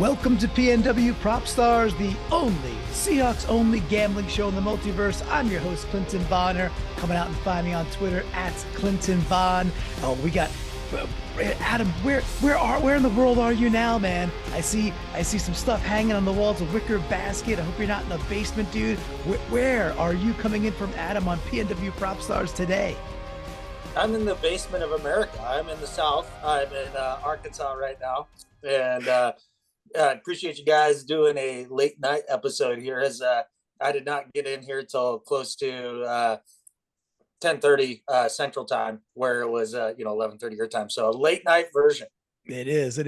Welcome to PNW Prop Stars, the only Seahawks only gambling show in the multiverse. I'm your host, Clinton Vonner. Come out and find me on Twitter at Clinton Von. Oh, we got Adam. Where in the world are you now, man? I see some stuff hanging on the walls, a wicker basket. I hope you're not in the basement, dude. Where are you coming in from, Adam, on PNW Prop Stars today? I'm in the basement of America. I'm in the South. I'm in Arkansas right now, and I appreciate you guys doing a late night episode here, as I did not get in here till close to 10:30 Central Time, where it was 11:30 your time. So a late night version. It is.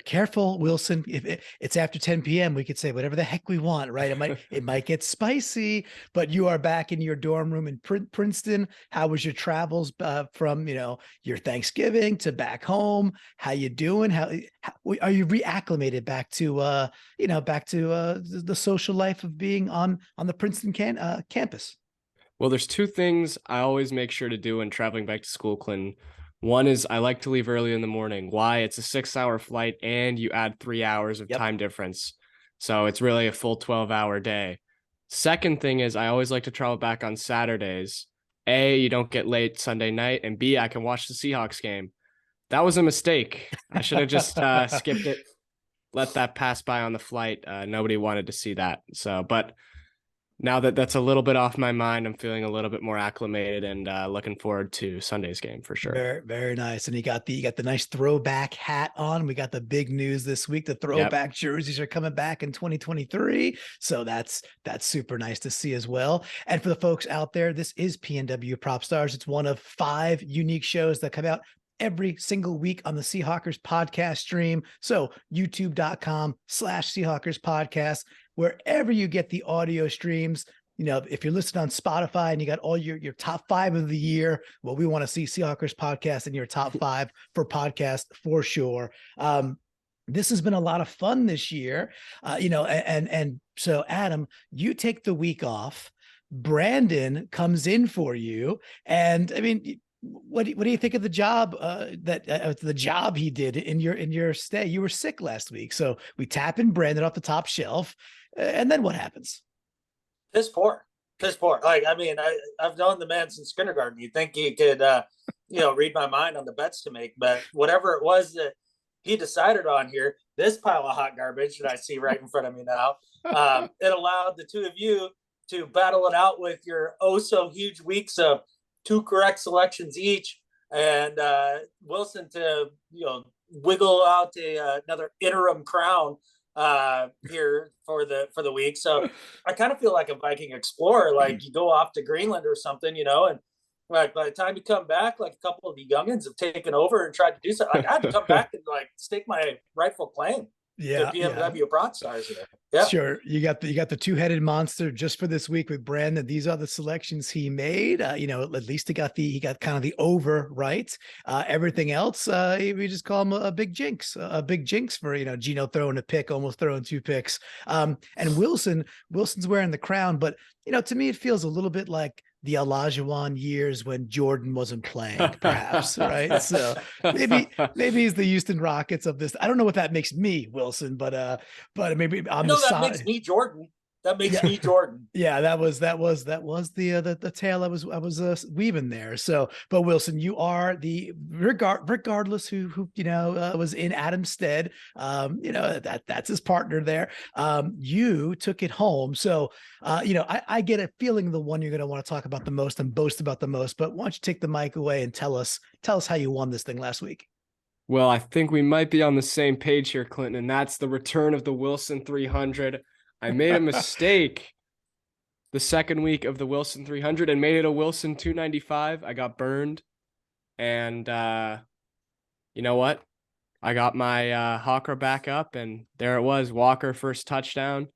Careful, Wilson. If it's after 10 p.m., we could say whatever the heck we want, right? It might get spicy, but you are back in your dorm room in Princeton. How was your travels from, your Thanksgiving to back home? How you doing? How are you reacclimated back to, the social life of being on the Princeton campus? Well, there's two things I always make sure to do when traveling back to school, Clinton. One is I like to leave early in the morning. Why? It's a 6-hour flight and you add 3 hours of time difference. So it's really a full 12-hour day. Second thing is I always like to travel back on Saturdays. A, you don't get late Sunday night, and B, I can watch the Seahawks game. That was a mistake. I should have just skipped it, let that pass by on the flight. Nobody wanted to see that. But now that that's a little bit off my mind, I'm feeling a little bit more acclimated and looking forward to Sunday's game for sure. Very, very nice. And you got the nice throwback hat on. We got the big news this week. The throwback jerseys are coming back in 2023. So that's super nice to see as well. And for the folks out there, this is PNW Prop Stars. It's one of 5 unique shows that come out every single week on the Seahawkers podcast stream. So youtube.com/Seahawkers podcast. Wherever you get the audio streams, if you're listening on Spotify and you got all your top 5 of the year, well, we want to see Seahawkers podcast in your top 5 for podcast for sure. This has been a lot of fun this year, and so Adam, you take the week off. Brandon comes in for you, and I mean, what do you think of the job the job he did in your stay? You were sick last week, so we tap in Brandon off the top shelf, and then what happens? Piss poor. Like, I mean, I've known the man since kindergarten. You think he could, read my mind on the bets to make, but whatever it was that he decided on here, this pile of hot garbage that I see right in front of me now, it allowed the two of you to battle it out with your so huge weeks of 2 correct selections each, and Wilson to wiggle out another interim crown here for the week. So I kind of feel like a Viking explorer, like you go off to Greenland or something, and like by the time you come back, like a couple of the youngins have taken over and tried to do something. Like I had to come back and like stake my rightful claim. The PNW Prop Stars here. Yeah. Sure. You got the 2-headed monster just for this week with Brandon. These are the selections he made. At least he got kind of the over right. Everything else, we just call him a big jinx for, Gino throwing a pick, almost throwing 2 picks. And Wilson's wearing the crown, but to me, it feels a little bit like the Olajuwon years when Jordan wasn't playing, perhaps, right? So maybe he's the Houston Rockets of this. I don't know what that makes me, Wilson, but maybe I'm the side. That makes me Jordan. That makes me Jordan. Yeah, that was the tale I was weaving there. So, but Wilson, you are the regardless who was in Adam's stead. That's his partner there. You took it home. So, I get a feeling the one you're going to want to talk about the most and boast about the most. But why don't you take the mic away and tell us how you won this thing last week? Well, I think we might be on the same page here, Clinton, and that's the return of the Wilson 300. I made a mistake the second week of the Wilson 300 and made it a Wilson 295. I got burned. And you know what? I got my Hawker back up, and there it was. Walker first touchdown.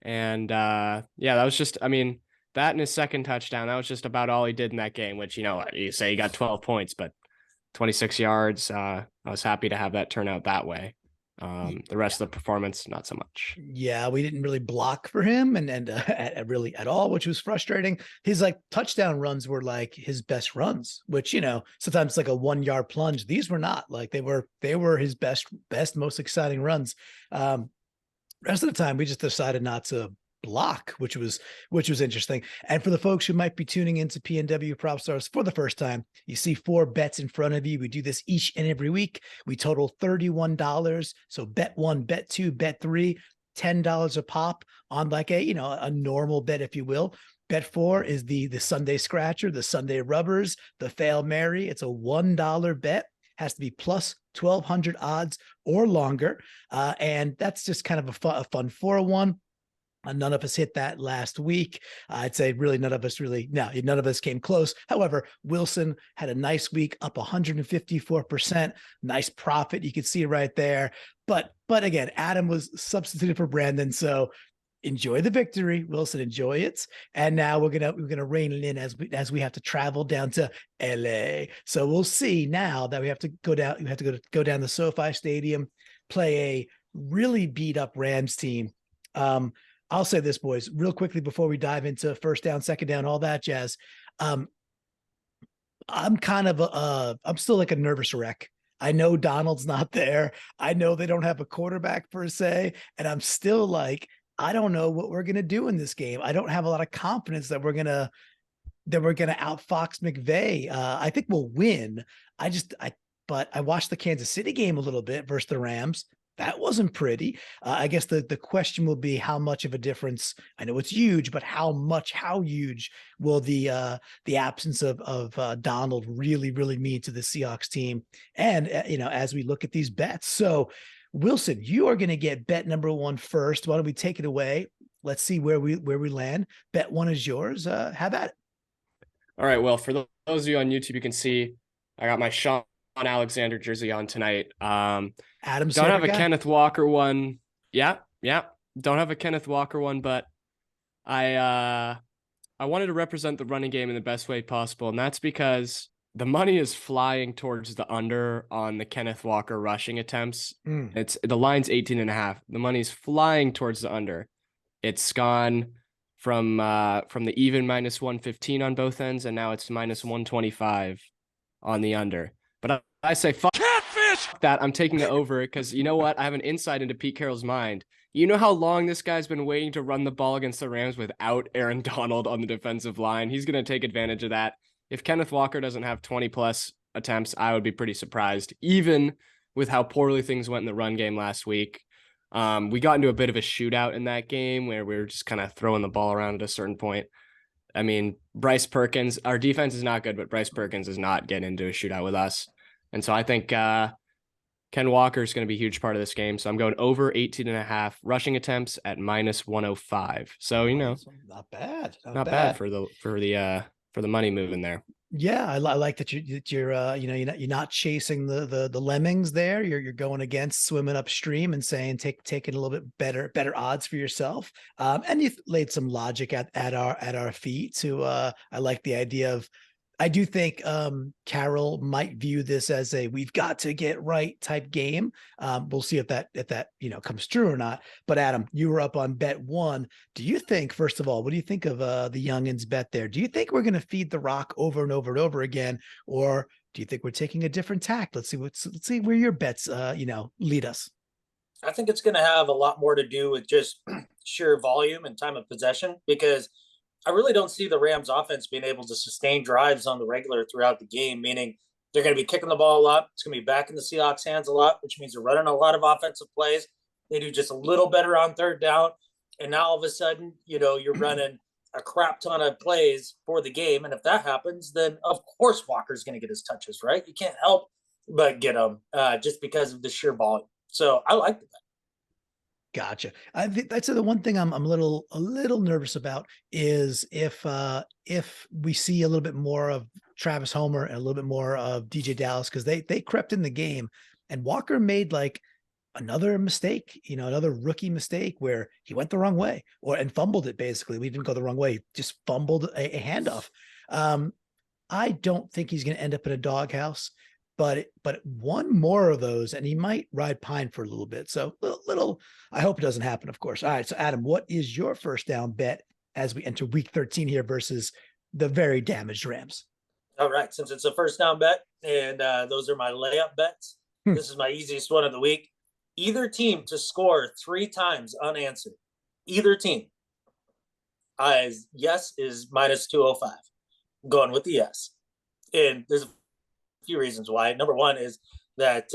And that was just, that and his second touchdown, that was just about all he did in that game, which, you say he got 12 points, but 26 yards. I was happy to have that turn out that way. The rest of the performance, not so much. Yeah, we didn't really block for him and really at all, which was frustrating. His like touchdown runs were like his best runs, which, you know, sometimes like a 1 yard plunge. These were not like they were his best, most exciting runs. Rest of the time we just decided not to block, which was interesting. And for the folks who might be tuning into PNW Prop Stars for the first time, you see 4 bets in front of you. We do this each and every week. We total $31. So bet 1, bet 2, bet 3, $10 a pop on like a, you know, a normal bet, if you will. Bet 4 is the Sunday scratcher, the Sunday rubbers, the Fail Mary. It's a $1 bet. Has to be plus 1,200 odds or longer. And that's just kind of a fun 401. None of us hit that last week. I'd say really none of us came close. However, Wilson had a nice week, up 154%. Nice profit. You can see right there. But again, Adam was substituted for Brandon. So enjoy the victory, Wilson. Enjoy it. And now we're gonna rein it in as we have to travel down to LA. So we'll see now that we have to go down. We have to go down the SoFi Stadium, play a really beat up Rams team. I'll say this, boys, real quickly before we dive into first down, second down, all that jazz. I'm still like a nervous wreck. I know Donald's not there. I know they don't have a quarterback per se. And I'm still like, I don't know what we're going to do in this game. I don't have a lot of confidence that we're going to outfox McVay. I think we'll win. But I watched the Kansas City game a little bit versus the Rams. That wasn't pretty. I guess the question will be how much of a difference. I know it's huge, but how huge will the absence of Donald really mean to the Seahawks team? And as we look at these bets. So Wilson, you are going to get bet number 1 first. Why don't we take it away? Let's see where we land. Bet 1 is yours. Have at it. All right. Well, for those of you on YouTube, you can see I got my Sean Alexander jersey on tonight. Adam, don't have a Kenneth Walker one. Yeah. Don't have a Kenneth Walker one, but I wanted to represent the running game in the best way possible, and that's because the money is flying towards the under on the Kenneth Walker rushing attempts. It's the line's 18.5. The money's flying towards the under. It's gone from the even minus 115 on both ends, and now it's minus 125 on the under. But I say fuck Catfish that. I'm taking the over because you know what? I have an insight into Pete Carroll's mind. You know how long this guy's been waiting to run the ball against the Rams without Aaron Donald on the defensive line. He's going to take advantage of that. If Kenneth Walker doesn't have 20 plus attempts, I would be pretty surprised, even with how poorly things went in the run game last week. We got into a bit of a shootout in that game where we were just kind of throwing the ball around at a certain point. I mean, Bryce Perkins, our defense is not good, but Bryce Perkins is not getting into a shootout with us. And so I think Ken Walker is going to be a huge part of this game. So I'm going over 18.5 rushing attempts at minus 105. So, not bad. Not bad for the money move in there. Yeah, I like that you're not chasing the lemmings there. You're going against swimming upstream and saying taking a little bit better odds for yourself. And you've laid some logic at our feet to I like the idea of. I do think Carroll might view this as a we've got to get right type game. We'll see if that comes true or not. But Adam, you were up on bet 1. Do you think, first of all, what do you think of the youngins bet there? Do you think we're going to feed the rock over and over and over again, or do you think we're taking a different tack? Let's see where your bets lead us. I think it's going to have a lot more to do with just sheer volume and time of possession, because I really don't see the Rams offense being able to sustain drives on the regular throughout the game, meaning they're going to be kicking the ball a lot. It's going to be back in the Seahawks' hands a lot, which means they're running a lot of offensive plays. They do just a little better on third down. And now all of a sudden, you're running a crap ton of plays for the game. And if that happens, then of course Walker's going to get his touches, right? You can't help but get them just because of the sheer volume. So I like that. Gotcha. I think that's the one thing I'm a little nervous about is if we see a little bit more of Travis Homer and a little bit more of DJ Dallas, because they crept in the game and Walker made like another mistake, another rookie mistake where he went the wrong way and fumbled it. Basically, we didn't go the wrong way, just fumbled a handoff. I don't think he's going to end up in a doghouse. but one more of those, and he might ride Pine for a little bit. So little, I hope it doesn't happen, of course. All right. So Adam, what is your first down bet as we enter week 13 here versus the very damaged Rams? All right. Since it's a first down bet and those are my layup bets, this is my easiest one of the week. Either team to score 3 times unanswered. Either team. Yes is minus 205. I'm going with the yes. And there's a few reasons why. Number one is that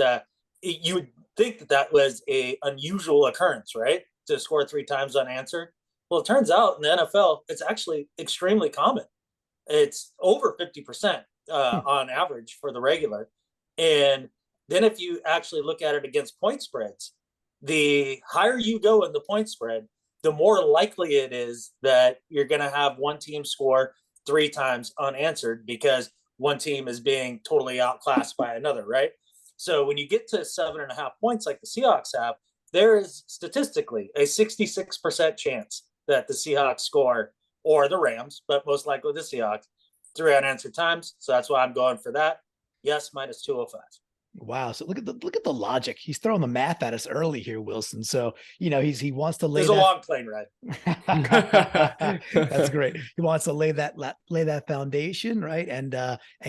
you would think that was a unusual occurrence, right? To score 3 times unanswered. Well, it turns out in the NFL, it's actually extremely common. It's over 50% on average for the regular. And then if you actually look at it against point spreads, the higher you go in the point spread, the more likely it is that you're going to have one team score 3 times unanswered because one team is being totally outclassed by another, right? So when you get to 7.5 points like the Seahawks have, there is statistically a 66% chance that the Seahawks score, or the Rams, but most likely the Seahawks, 3 unanswered times. So that's why I'm going for that. Yes, minus 205. Wow. So look at the logic. He's throwing the math at us early here, Wilson. So, he wants to lay There's a long plane ride. That's great. He wants to lay that foundation, right? And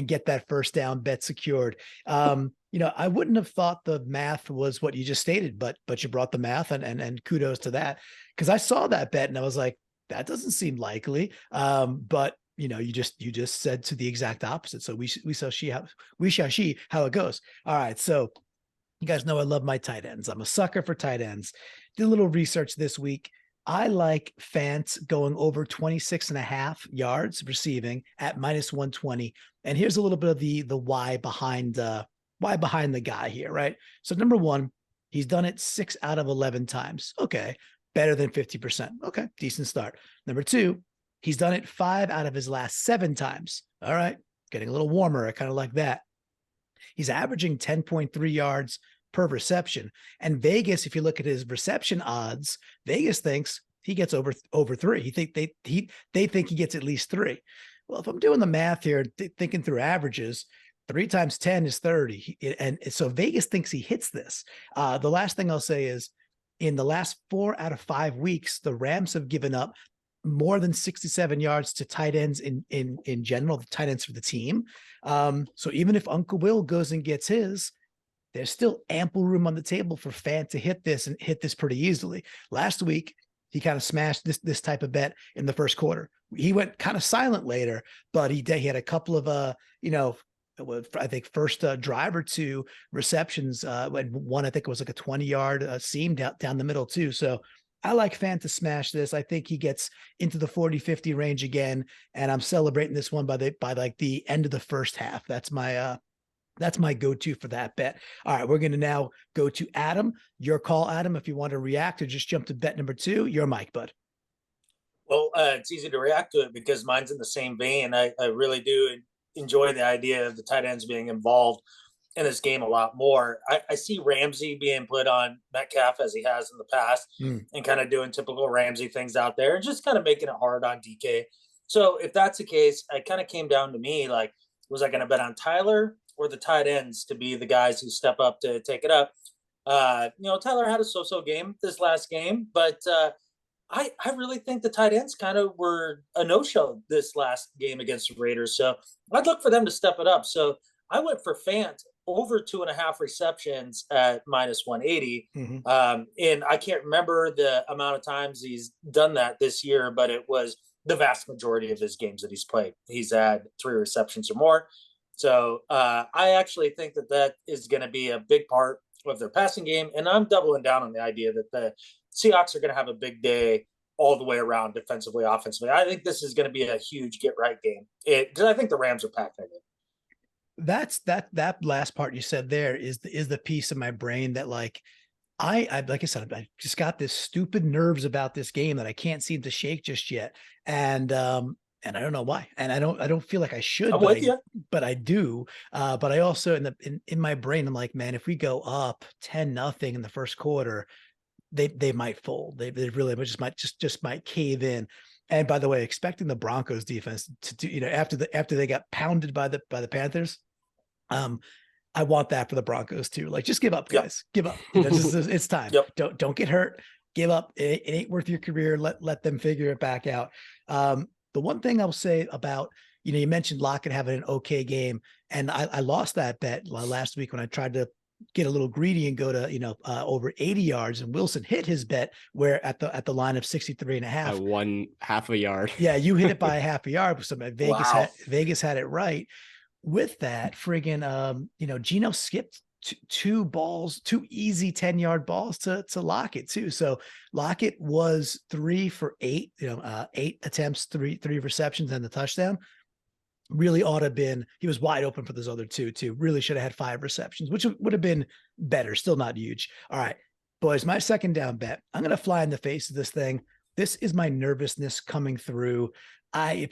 get that first down bet secured. I wouldn't have thought the math was what you just stated, but you brought the math and kudos to that. Cause I saw that bet and I was like, that doesn't seem likely. But you just said to the exact opposite. So we shall see how it goes. All right. So you guys know I love my tight ends. I'm a sucker for tight ends. Did a little research this week. I like Fant going over 26.5 yards receiving at minus 120. And here's a little bit of the why behind the guy here, right? So number one, he's done it 6 out of 11 times. Okay. Better than 50%. Okay. Decent start. Number two, he's done it 5 out of his last 7 times. All right. Getting a little warmer. I kind of like that. He's averaging 10.3 yards per reception. And Vegas, if you look at his reception odds, Vegas thinks he gets over 3. They think he gets at least 3. Well, if I'm doing the math here, thinking through averages, 3 times 10 is 30. And so Vegas thinks he hits this. The last thing I'll say is in the last 4 out of 5 weeks, the Rams have given up more than 67 yards to tight ends in general, the tight ends for the team. So even if Uncle Will goes and gets his, there's still ample room on the table for Fant to hit this and hit this pretty easily. Last week, he kind of smashed this type of bet in the first quarter. He went kind of silent later, but he had a couple of, I think first drive or 2 receptions. One, I think it was like a 20-yard seam down the middle too. So I like Fant to smash this. I think he gets into the 40-50 range again, and I'm celebrating this one by like the end of the first half. That's my go-to for that bet. All right, we're going to now go to Adam. Your call, Adam. If you want to react or just jump to bet number 2, your mic, bud. Well, it's easy to react to it because mine's in the same vein. I really do enjoy the idea of the tight ends being involved in this game a lot more. I see Ramsey being put on Metcalf as he has in the past and kind of doing typical Ramsey things out there and just kind of making it hard on DK. So if that's the case, it kind of came down to me, like, was I going to bet on Tyler or the tight ends to be the guys who step up to take it up? Tyler had a so-so game this last game, but I really think the tight ends kind of were a no-show this last game against the Raiders. So I'd look for them to step it up. So I went for Fant over 2.5 receptions at minus 180. And I can't remember the amount of times he's done that this year, but it was the vast majority of his games that he's played. He's had 3 receptions or more. So I actually think that is going to be a big part of their passing game. And I'm doubling down on the idea that the Seahawks are going to have a big day all the way around defensively, offensively. I think this is going to be a huge get-right game because I think the Rams are packing it in. That last part you said there is the piece of my brain that like I like I said, I just got this stupid nerves about this game that I can't seem to shake just yet. And I don't know why. And I don't feel like I should, but I do. But I also in my brain, I'm like, man, if we go up 10-0 in the first quarter, they might fold. They really just might cave in. And by the way, expecting the Broncos defense to do, after they got pounded by the Panthers, I want that for the Broncos too. Like, just give up, Yep. guys. Give up. It's time. Yep. Don't get hurt. Give up. It ain't worth your career. Let them figure it back out. The one thing I'll say about, you mentioned Lockett having an okay game, and I lost that bet last week when I tried to get a little greedy and go to, over 80 yards, and Wilson hit his bet where at the line of 63.5. I won half a yard. Yeah, you hit it by a half a yard. So Vegas had it right. With that friggin', Geno skipped two easy 10-yard balls to Lockett too. So Lockett was 3 for 8, 8 attempts, three receptions and the touchdown. Really ought to have been, he was wide open for those other two too. Really should have had 5 receptions, which would have been better. Still not huge. All right, boys, my second down bet. I'm going to fly in the face of this thing. This is my nervousness coming through. I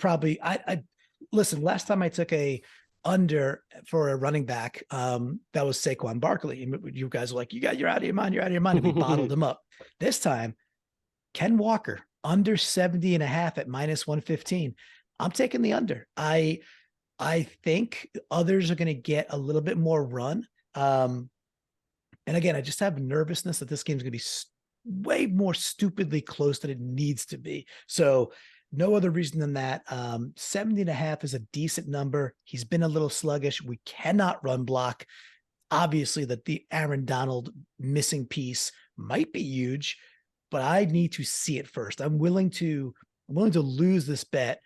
listen, last time I took a under for a running back, that was Saquon Barkley. You guys are like, you're out of your mind. You're out of your mind. And we bottled him up. This time, Ken Walker under 70.5 at -115. I'm taking the under. I think others are going to get a little bit more run. And again, I just have nervousness that this game's going to be way more stupidly close than it needs to be. So no other reason than that. 70.5 is a decent number. He's been a little sluggish. We cannot run block. Obviously, the Aaron Donald missing piece might be huge, but I need to see it first. I'm willing to lose this bet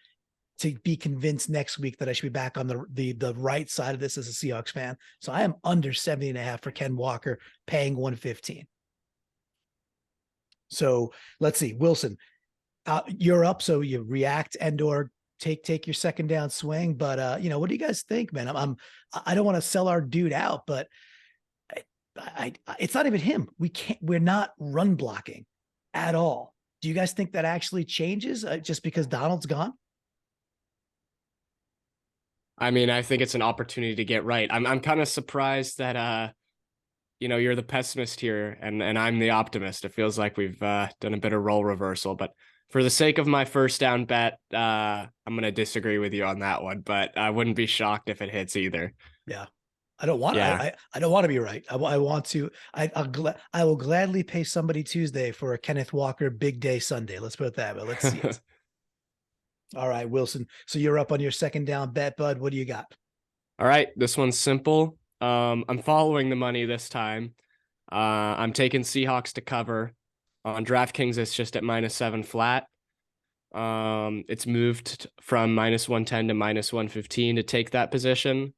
to be convinced next week that I should be back on the right side of this as a Seahawks fan. So I am under 70.5 for Ken Walker, paying 115. So let's see, Wilson. You're up, so you react and or take your second down swing. But what do you guys think, man? I don't want to sell our dude out, but it's not even him. We're not run blocking at all. Do you guys think that actually changes just because Donald's gone? I mean, I think it's an opportunity to get right. I'm kind of surprised that you're the pessimist here and I'm the optimist. It feels like we've done a bit of role reversal, but for the sake of my first down bet, I'm going to disagree with you on that one, but I wouldn't be shocked if it hits either. Yeah. I don't want to, I don't want to be right. I want to, I will gladly pay somebody Tuesday for a Kenneth Walker big day Sunday. Let's put it that way. Let's see it. All right, Wilson. So you're up on your second down bet, bud. What do you got? All right. This one's simple. I'm following the money this time. I'm taking Seahawks to cover. On DraftKings, it's just at -7 flat. It's moved from -110 to -115 to take that position.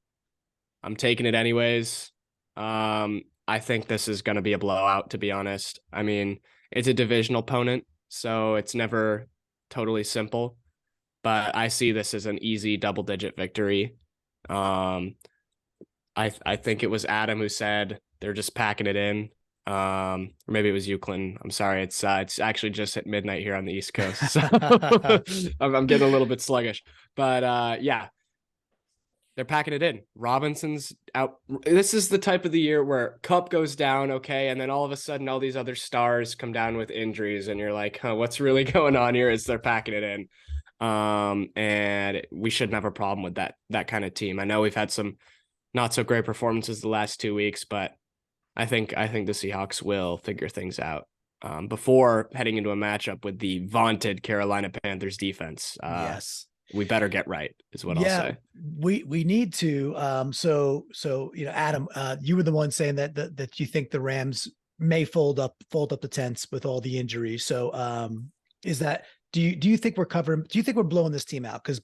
I'm taking it anyways. I think this is going to be a blowout, to be honest. I mean, it's a divisional opponent, so it's never totally simple. But I see this as an easy double-digit victory. I think it was Adam who said they're just packing it in. Or maybe it was Euclid. I'm sorry. It's actually just at midnight here on the East Coast. So I'm getting a little bit sluggish, but yeah, they're packing it in. Robinson's out. This is the type of the year where Kupp goes down. Okay. And then all of a sudden, all these other stars come down with injuries and you're like, huh, what's really going on here? Is they're packing it in. And we shouldn't have a problem with that kind of team. I know we've had some not so great performances the last 2 weeks, but I think the Seahawks will figure things out before heading into a matchup with the vaunted Carolina Panthers defense. Yes, we better get right, is what I'll say. We need to. So Adam, you were the one saying that you think the Rams may fold up the tents with all the injuries. So is that? Do you think we're covering? Do you think we're blowing this team out? Because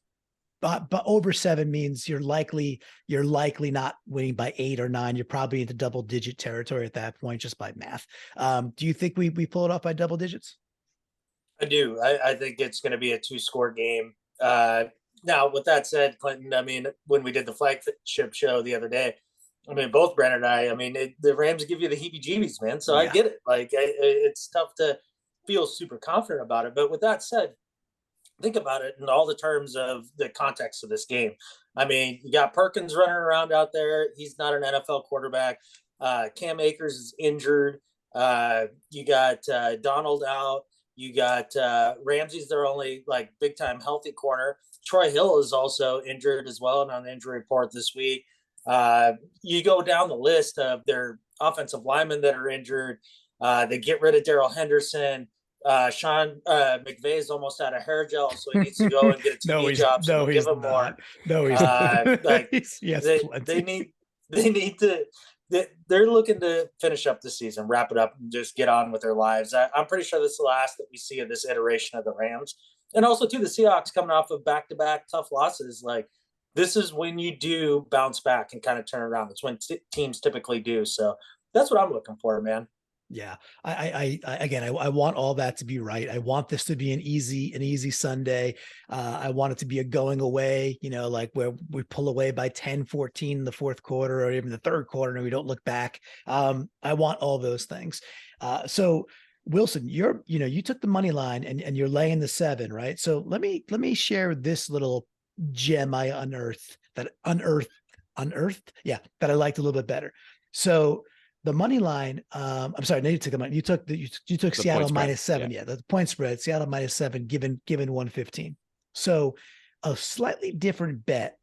but over 7 means you're likely not winning by 8 or 9. You're probably into double digit territory at that point, just by math. Do you think we pull it off by double digits? I do. I think it's going to be a 2-score game. Now, with that said, Clinton, I mean, when we did the flagship show the other day, I mean, both Brent and I mean, the Rams give you the heebie-jeebies, man. So yeah. I get it. Like, it's tough to feel super confident about it. But with that said, think about it in all the terms of the context of this game. I mean, you got Perkins running around out there. He's not an NFL quarterback. Cam Akers is injured. You got Donald out. You got Ramsey's their only like big time healthy corner. Troy Hill is also injured as well and on the injury report this week. You go down the list of their offensive linemen that are injured. They get rid of Darrell Henderson. Sean McVay's almost out of hair gel, so he needs to go and get a TV job. So they'll give him more. No, he's like yes, they need to. They're looking to finish up the season, wrap it up, and just get on with their lives. I'm pretty sure this is the last that we see of this iteration of the Rams, and also too the Seahawks coming off of back-to-back tough losses. Like this is when you do bounce back and kind of turn around. It's when teams typically do. So that's what I'm looking for, man. Yeah. I want all that to be right. I want this to be an easy Sunday. I want it to be a going away, like where we pull away by 10-14 in the fourth quarter or even the third quarter and we don't look back. I want all those things. So Wilson, you took the money line and you're laying the 7, right? So let me share this little gem I unearthed. Yeah, that I liked a little bit better. So the money line, I'm sorry, no, you took the money. You took Seattle -7. Yeah, the point spread, Seattle -7, given 115. So a slightly different bet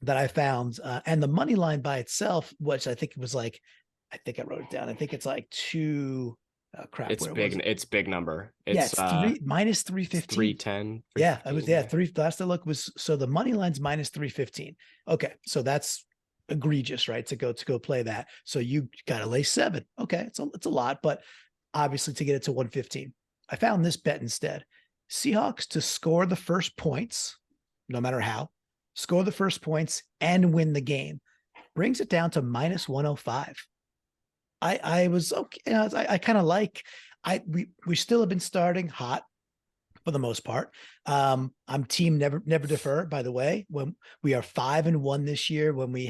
that I found, and the money line by itself, which I think it was like, I think I wrote it down. I think it's like two. Oh, crap. It's big. It's big number. It's -315. 310. Yeah, I was three. Last I looked was so the money line's -315. Okay, so that's egregious, right? To go play that. So you got to lay 7. Okay, it's a lot, but obviously to get it to 115. I found this bet instead. Seahawks to score the first points, no matter how, score the first points and win the game, brings it down to -105. I was okay. I kind of like we still have been starting hot for the most part. I'm team never defer, by the way. When we are 5-1 this year when we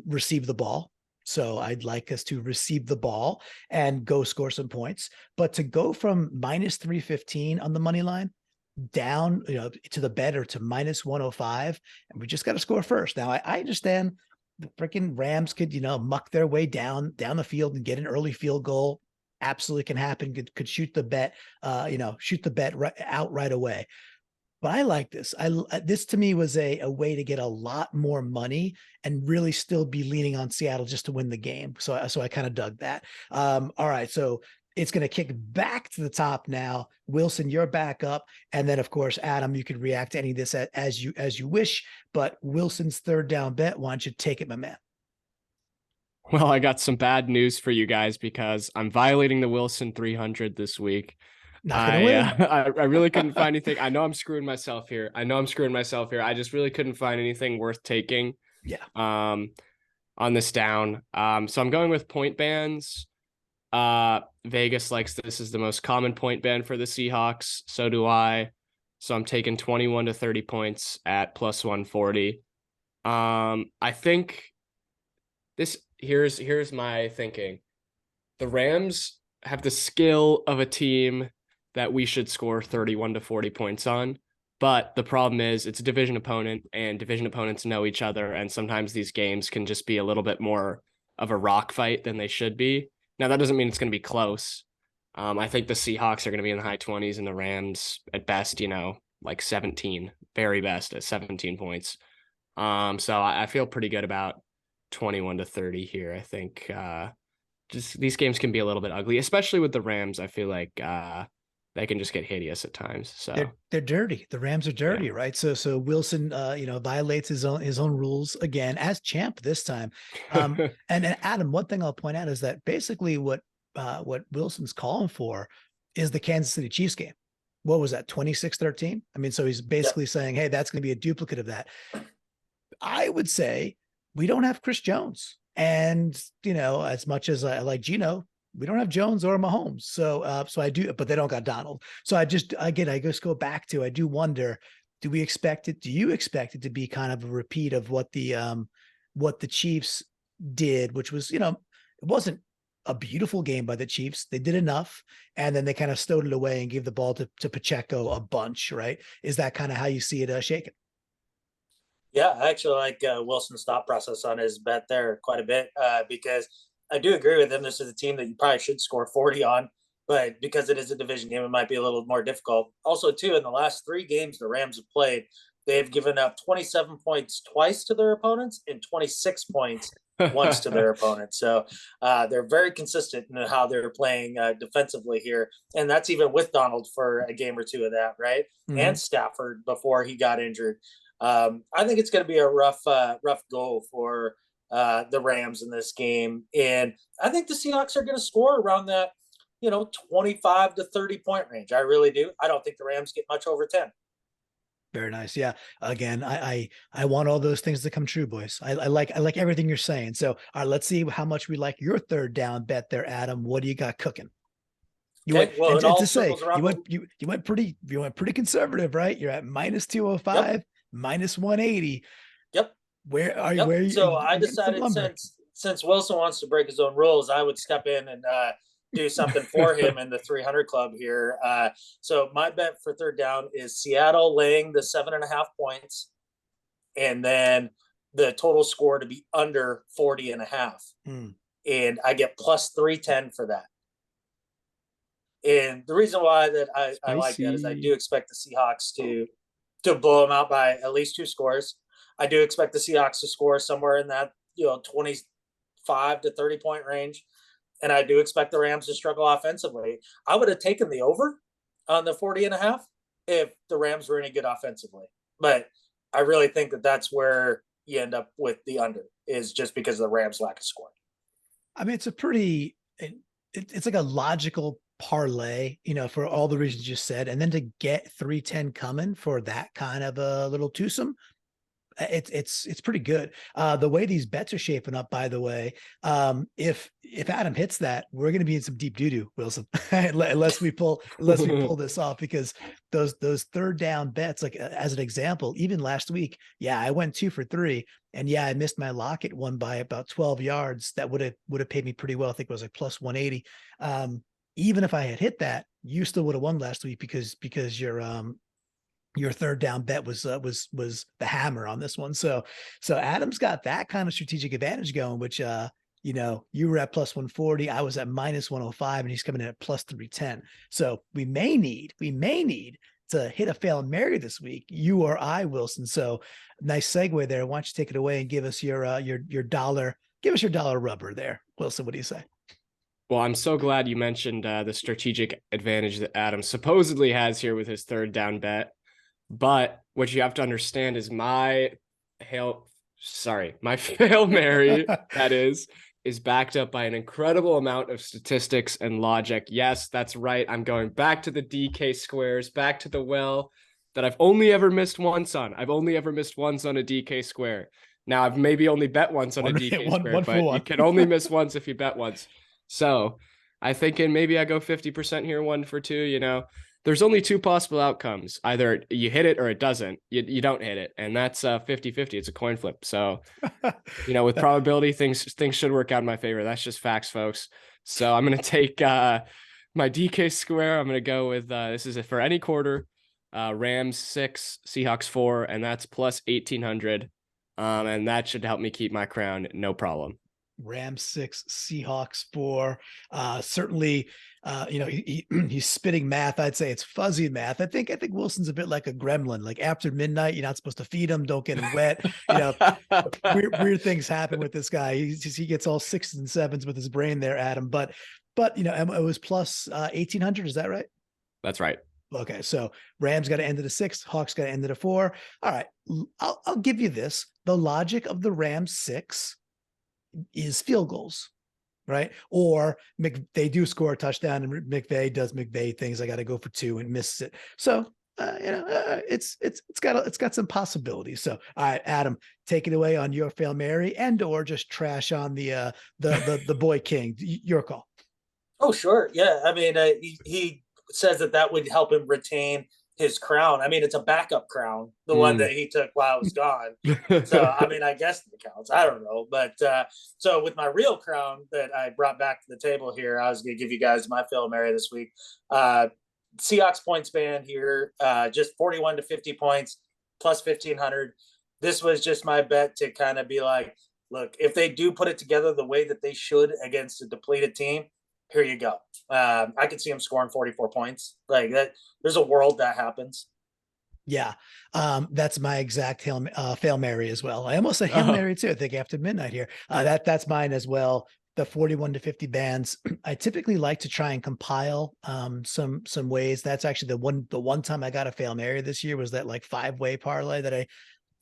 receive the ball. So I'd like us to receive the ball and go score some points. But to go from -315 on the money line down, to the better to -105, and we just got to score first. Now I understand the freaking Rams could, muck their way down the field and get an early field goal. Absolutely can happen. Could shoot the bet, right away. But I like this. This to me was a way to get a lot more money and really still be leaning on Seattle just to win the game. So I kind of dug that. All right. So it's going to kick back to the top now. Wilson, you're back up. And then of course, Adam, you can react to any of this as you wish, but Wilson's third down bet. Why don't you take it, my man? Well, I got some bad news for you guys because I'm violating the Wilson 300 this week. Not gonna win. I really couldn't find anything. I know I'm screwing myself here. I just really couldn't find anything worth taking. Yeah. On this down. So I'm going with point bands. Vegas likes this is the most common point band for the Seahawks. So do I. So I'm taking 21 to 30 points at +140. I think here's my thinking. The Rams have the skill of a team that we should score 31 to 40 points on. But the problem is it's a division opponent and division opponents know each other. And sometimes these games can just be a little bit more of a rock fight than they should be. Now, that doesn't mean it's going to be close. I think the Seahawks are going to be in the high 20s and the Rams at best, like 17, very best at 17 points. So I feel pretty good about 21 to 30 here. I think just these games can be a little bit ugly, especially with the Rams. I feel like they can just get hideous at times. So they're dirty. The Rams are dirty, yeah. Right? So Wilson, violates his own rules again as champ this time. And Adam, one thing I'll point out is that basically what Wilson's calling for is the Kansas City Chiefs game. What was that? 26-13. I mean, so he's basically saying, hey, that's going to be a duplicate of that. I would say we don't have Chris Jones, and as much as I like Geno, we don't have Jones or Mahomes. So I do, but they don't got Donald. So I just go back to, I do wonder, do you expect it to be kind of a repeat of what the Chiefs did, which was, it wasn't a beautiful game by the Chiefs. They did enough. And then they kind of stowed it away and gave the ball to Pacheco a bunch, right? Is that kind of how you see it shaking? Yeah, I actually like Wilson's thought process on his bet there quite a bit because I do agree with him. This is a team that you probably should score 40 on, but because it is a division game, it might be a little more difficult. Also, too, in the last 3 games the Rams have played, They've given up 27 points twice to their opponents and 26 points once to their opponents. So they're very consistent in how they're playing defensively here. And that's even with Donald for a game or two of that, right? And Stafford before he got injured. I think it's going to be a rough go for the Rams in this game. And I think the Seahawks are going to score around that, 25 to 30 point range. I really do. I don't think the Rams get much over 10. Very nice. Yeah. Again, I want all those things to come true, boys. I like everything you're saying. So, all right, let's see how much we like your third down bet there, Adam. What do you got cooking? You went pretty conservative, right? You're at minus 205, minus 180. Yep. Where are you? Where are you? So I decided since Wilson wants to break his own rules, I would step in and do something for him in the 300 club here. So my bet for third down is Seattle laying the 7.5 points, and then the total score to be under 40.5. And I get plus 310 for that. And the reason why that I like that is I do expect the Seahawks to blow them out by at least 2 scores. I do expect the Seahawks to score somewhere in that 25 to 30 point range. And I do expect the Rams to struggle offensively. I would have taken the over on the 40.5 if the Rams were any good offensively. But I really think that that's where you end up with the under, is just because of the Rams' lack of scoring. I mean, it's a pretty it's like a logical parlay, for all the reasons you said. And then to get 310 coming for that kind of a little twosome, it's pretty good. The way these bets are shaping up, by the way, if Adam hits that, we're going to be in some deep doo-doo, Wilson, unless we pull this off, because those third down bets, like as an example, even last week, I went 2 for 3, and I missed my Lockett one by about 12 yards. That would have paid me pretty well. I think it was like plus 180. Even if I had hit that, you still would have won last week because your third down bet was the hammer on this one. So Adam's got that kind of strategic advantage going, which, you were at plus 140. I was at minus 105, and he's coming in at plus 310. So we may need to hit a Fail Mary this week, you or I, Wilson. So nice segue there. Why don't you take it away and give us your dollar, rubber there, Wilson? What do you say? Well, I'm so glad you mentioned the strategic advantage that Adam supposedly has here with his third down bet. But what you have to understand is my Hail Mary, that is backed up by an incredible amount of statistics and logic. Yes, that's right. I'm going back to the DK squares, back to the well that I've only ever missed once on. I've only ever missed once on a DK square. Now, I've maybe only bet once on a DK square, but you can only miss once if you bet once. So I think maybe I go 50% here, 1 for 2, There's only 2 possible outcomes. Either you hit it or it doesn't. You don't hit it. And that's 50-50. It's a coin flip. So, with probability, things should work out in my favor. That's just facts, folks. So I'm going to take my DK square. I'm going to go with, this is for any quarter, Rams 6, Seahawks 4, and that's plus 1,800. And that should help me keep my crown. No problem. Rams 6, Seahawks 4. Certainly, he's spitting math. I'd say it's fuzzy math. I think Wilson's a bit like a gremlin. Like after midnight, you're not supposed to feed him. Don't get him wet. Weird things happen with this guy. He gets all 6s and 7s with his brain there, Adam. But it was plus 1,800. Is that right? That's right. Okay, so Rams got to end at a 6, Hawks got to end at a 4. All right, I'll give you this. The logic of the Rams 6 is field goals, right? Or they do score a touchdown and McVay does McVay things. I got to go for 2 and misses it. So it's got some possibilities. So all right, Adam, take it away on your Fail Mary or just trash on the boy king. Your call. Oh sure, yeah. I mean, he says that would help him retain his crown. I mean, it's a backup crown, the one that he took while I was gone. So, I mean, I guess it counts. I don't know. But so with my real crown that I brought back to the table here, I was going to give you guys my Fail Mary this week. Seahawks point span here, just 41 to 50 points, plus 1,500. This was just my bet to kind of be like, look, if they do put it together the way that they should against a depleted team, here you go. I could see him scoring 44 points like that. There's a world that happens. Yeah. That's my exact Hail Mary as well. I almost said Hail Mary too, I think after midnight here. That's mine as well. The 41 to 50 bands. I typically like to try and compile some ways. That's actually the one time I got a Hail Mary this year was that like 5-way parlay that I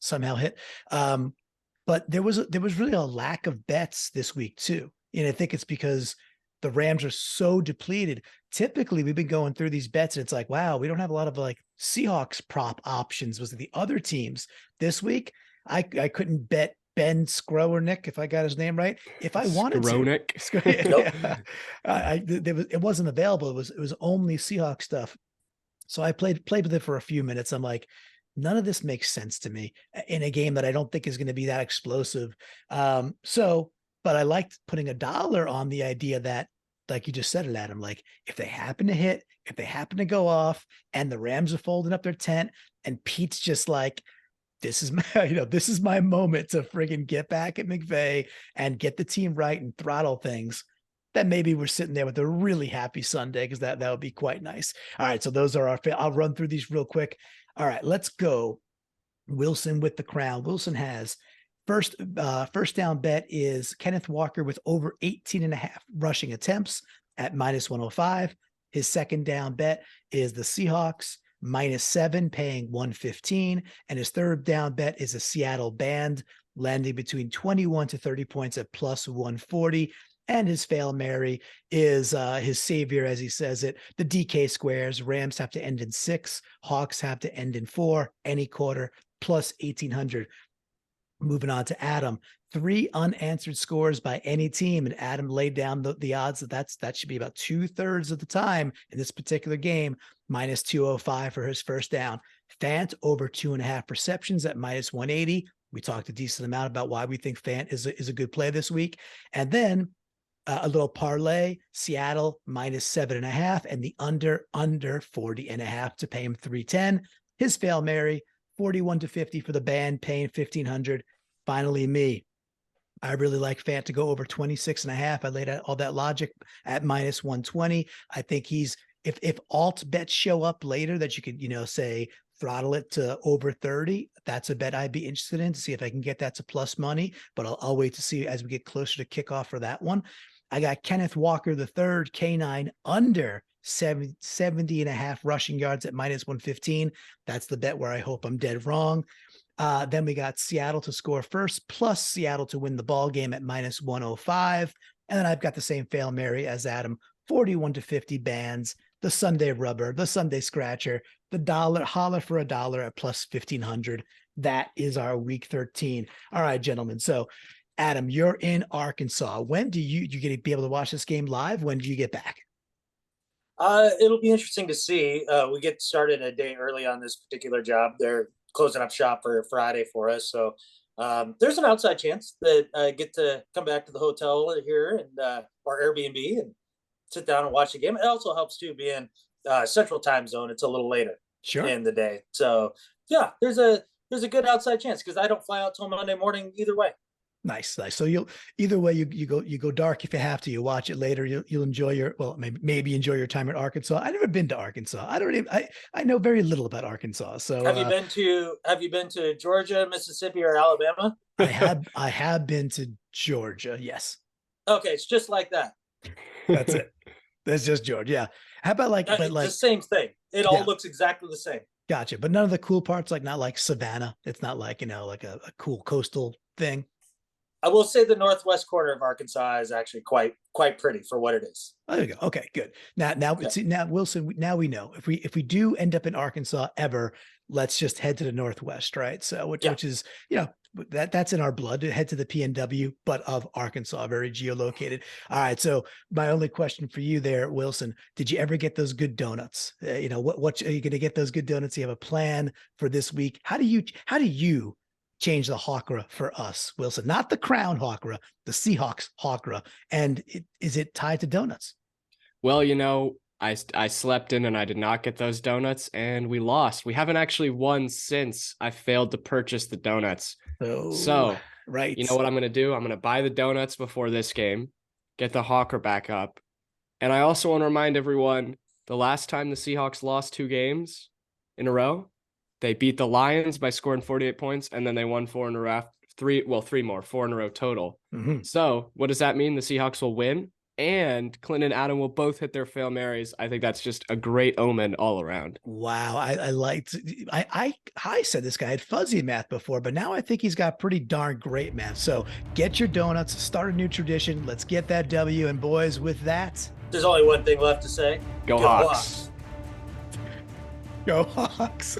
somehow hit. But there was really a lack of bets this week too. And I think it's because the Rams are so depleted. Typically, we've been going through these bets, and it's like, wow, we don't have a lot of like Seahawks prop options. Was it the other teams this week? I couldn't bet Ben Skrowernick, if I got his name right. If I wanted to, it wasn't available. It was only Seahawks stuff. So I played with it for a few minutes. I'm like, none of this makes sense to me in a game that I don't think is going to be that explosive. But I liked putting $1 on the idea that, like you just said it, Adam, like if they happen to hit, if they happen to go off and the Rams are folding up their tent and Pete's just like, this is my, this is my moment to friggin' get back at McVay and get the team right and throttle things, then maybe we're sitting there with a really happy Sunday, because that would be quite nice. All right. So those are I'll run through these real quick. All right, let's go. Wilson with the crown. Wilson has first down bet is Kenneth Walker with over 18.5 rushing attempts at -105. His second down bet is the Seahawks -7, paying 115. And his third down bet is a Seattle band landing between 21 to 30 points at +140. And his Hail Mary is his savior, as he says it, the DK squares. Rams have to end in 6. Hawks have to end in 4. Any quarter +1800. Moving on to Adam. 3 unanswered scores by any team. And Adam laid down the odds that should be about 2/3 of the time in this particular game. -205 for his first down. Fant over 2.5 receptions at -180. We talked a decent amount about why we think Fant is a good play this week. And then a little parlay, Seattle -7.5 and the under 40.5 to pay him 310. His Hail Mary, 41 to 50 for the band, paying 1,500. Finally, me. I really like Fant to go over 26.5. I laid out all that logic at -120. I think if alt bets show up later that you could, say throttle it to over 30, that's a bet I'd be interested in to see if I can get that to plus money, but I'll wait to see as we get closer to kickoff for that one. I got Kenneth Walker the third, K9 under 70.5 rushing yards at -115. That's the bet where I hope I'm dead wrong. Then we got Seattle to score first, plus Seattle to win the ball game at -105. And then I've got the same Hail Mary as Adam, 41 to 50 bands, the Sunday rubber, the Sunday scratcher, the dollar holler for $1 at +1,500. That is our week 13. All right, gentlemen. So Adam, you're in Arkansas. When do you get to be able to watch this game live? When do you get back? It'll be interesting to see. We get started a day early on this particular job. They're closing up shop for Friday for us. So there's an outside chance that I get to come back to the hotel here and or Airbnb and sit down and watch the game. It also helps too, being Central Time Zone. It's a little later in the day. So yeah, there's a good outside chance because I don't fly out till Monday morning either way. Nice. So you'll either way you go dark if you have to. You watch it later. You'll enjoy maybe enjoy your time in Arkansas. I've never been to Arkansas. I know very little about Arkansas. So have you been to Georgia, Mississippi, or Alabama? I have been to Georgia. Yes. Okay, it's just like that. That's it. That's just Georgia. Yeah. How about it's the same thing. It all looks exactly the same. Gotcha. But none of the cool parts, not like Savannah. It's not like like a cool coastal thing. I will say the northwest corner of Arkansas is actually quite pretty for what it is. Oh, there you go. Okay, good. Now Wilson, now we know if we do end up in Arkansas ever, let's just head to the northwest, right? So which is, that's in our blood to head to the PNW, but of Arkansas, very geolocated. All right. So my only question for you there, Wilson, did you ever get those good donuts? What are you going to get those good donuts? You have a plan for this week. How do you change the Hawkra for us, Wilson? Not the Crown Hawkra, the Seahawks Hawkra. And is it tied to donuts? Well, I slept in and I did not get those donuts and we lost. We haven't actually won since I failed to purchase the donuts. So right. You know what I'm going to do? I'm going to buy the donuts before this game, get the Hawker back up. And I also want to remind everyone, the last time the Seahawks lost 2 games in a row, They beat the Lions by scoring 48 points, and then they won 4 in a row. 4 in a row total. So what does that mean? The Seahawks will win, and Clinton and Adam will both hit their Hail Marys. I think that's just a great omen all around. Wow. I said this guy had fuzzy math before, but now I think he's got pretty darn great math. So get your donuts, start a new tradition. Let's get that W. And boys, with that, there's only one thing left to say. Go Hawks. Go Hawks.